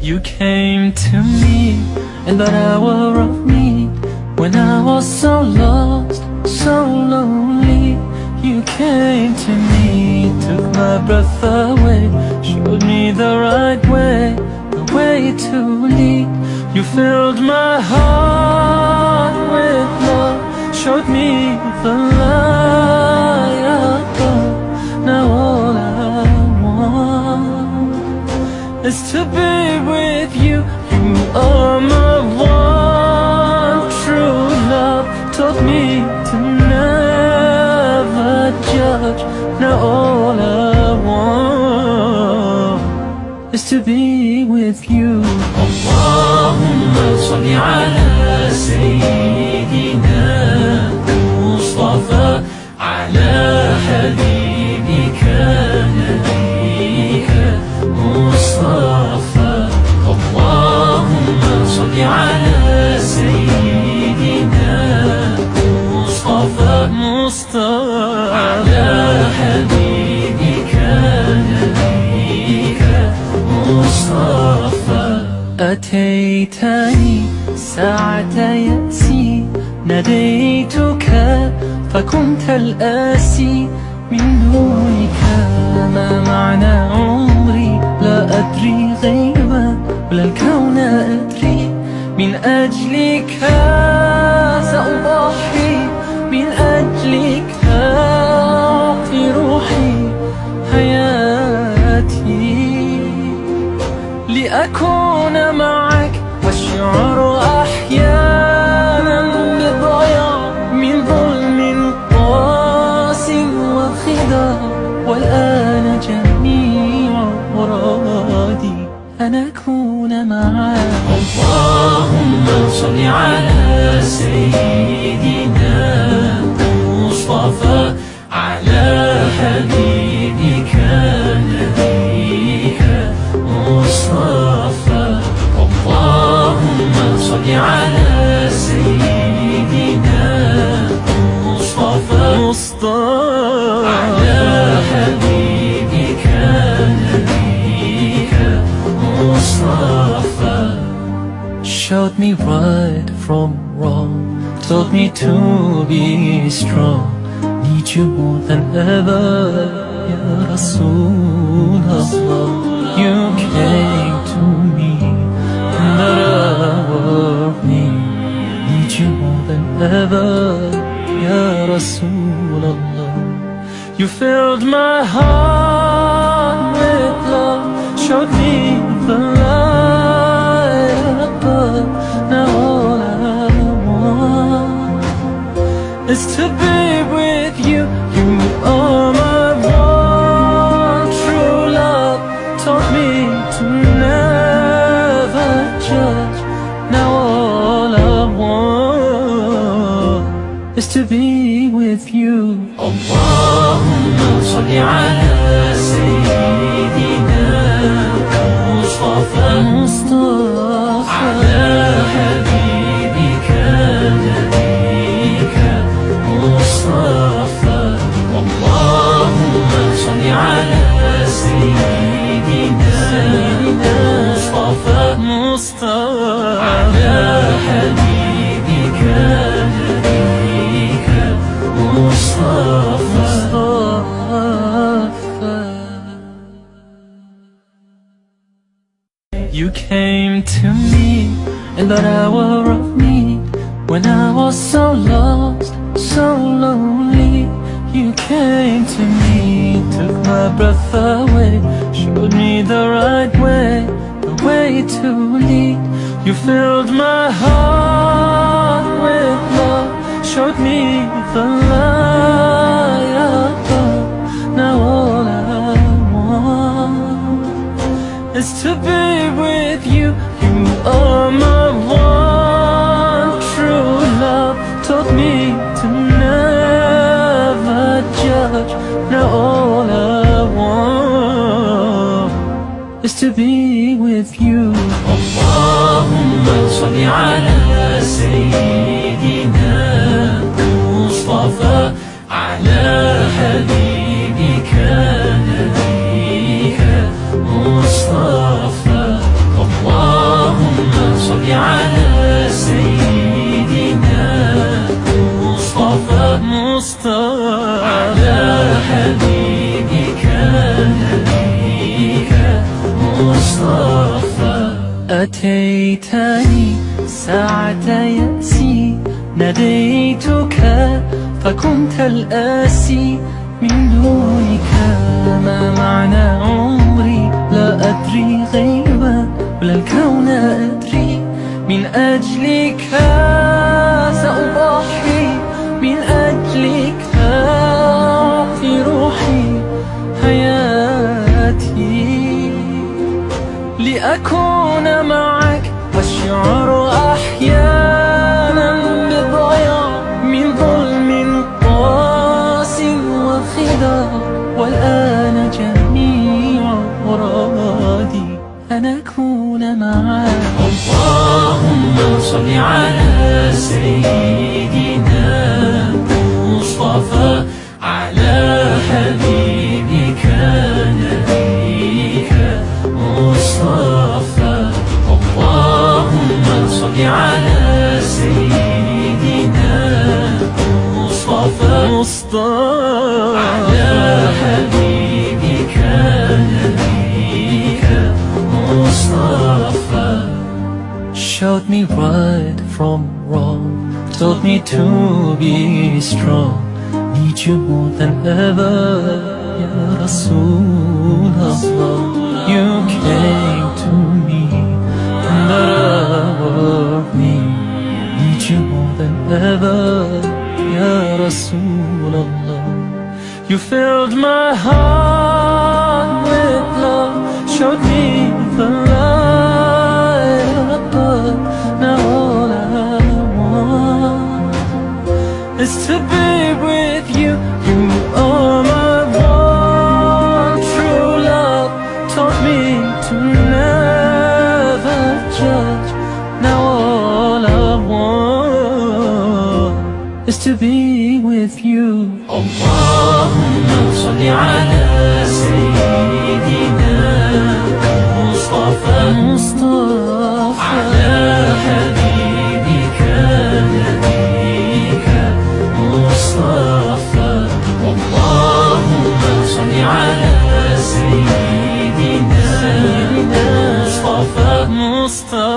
You came to me in that hour of need, when I was so lost, so lonely. You came to me, took my breath away, showed me the right way, the way to lead. You filled my heart with love, showed me the light above. Now all I want is to be with you. You are my one true love, taught me to never judge. Now all I want is to be with you. Allahumma salli ala sayyidina Mustafa, ala habibika nabiyika Mustafa. Allahumma salli ala sayyidina Mustafa, ala habibika nabiyika Mustafa. أتيتني ساعة يأسي، ناديتك فكنت الآسي. من دونك ما معنى عمري، لا أدري غيبا ولا الكون أدري. من أجلك سأضحي، من أجلك أعطي روحي حياتي، لأكون معك والشعر أحيانا بضياع من ظلم قاس وخداع. والآن جميع مرادي أن أكون معك. اللهم صل على سيدنا مصطفى، على حبيبك نبيك مصطفى. اللهم صل على سيدنا مصطفى، على حبيبك نبيك مصطفى. Showed me right from wrong, taught me to be strong. Need you more than ever, Ya Rasulullah. You came to me in that hour of need. Need you more than ever, Ya Rasulullah. You filled my heart with love, showed me the light above. Now all I want is to be with you. You are my one true love, taught me to never judge. Now all I want is to be with you. Allahumma salli ala sayyidina Mustafa, ala habibika nabiyika Mustafa. Allahumma salli ala sayyidina Mustafa, ala habibika nabiyika Mustafa. You came to me in that hour of need, when I was so lost, so lonely. You came to me, took my breath away, showed me the right way, the way to lead. You filled my heart with love, showed me the light above. Now all I want is to be with you. You are my one true love, taught me to never judge. Now all I want is to be with you. Allahumma salli ala sayyidina Mustafa, ala habibika nabiyika Mustafa. مصطفى على حبيبك نبيك مصطفى. أتيتني ساعة يأسي ناديتك فكنت الآسي من دونك ما معنى عمري لا أدري غيبا ولا الكون أدري من أجلك سأضحي من أجلك أعطي روحي حياتي لأكون معك والشعر أحيانا بالضياع من ظلم قاس وخداع والآن جميع مرادي أن أكون معك. اللهم صل على سيدنا مصطفى على حبيبك نبيك مصطفى. اللهم صل على سيدنا مصطفى على حبيبك نبيك مصطفى. Showed me right from wrong, told me to be strong. Need you more than ever, Ya Rasulullah. You came to me in the hour of need. Need you more than ever, Ya Rasulullah. You filled my heart with love, showed me the light above. Now all I want is to be with you. You are my one true love. Taught me to never judge. Now all I want is to be with you. اللهم صل على سيدنا مصطفى على حبيبك نبيك مصطفى. اللهم صل على سيدنا مصطفى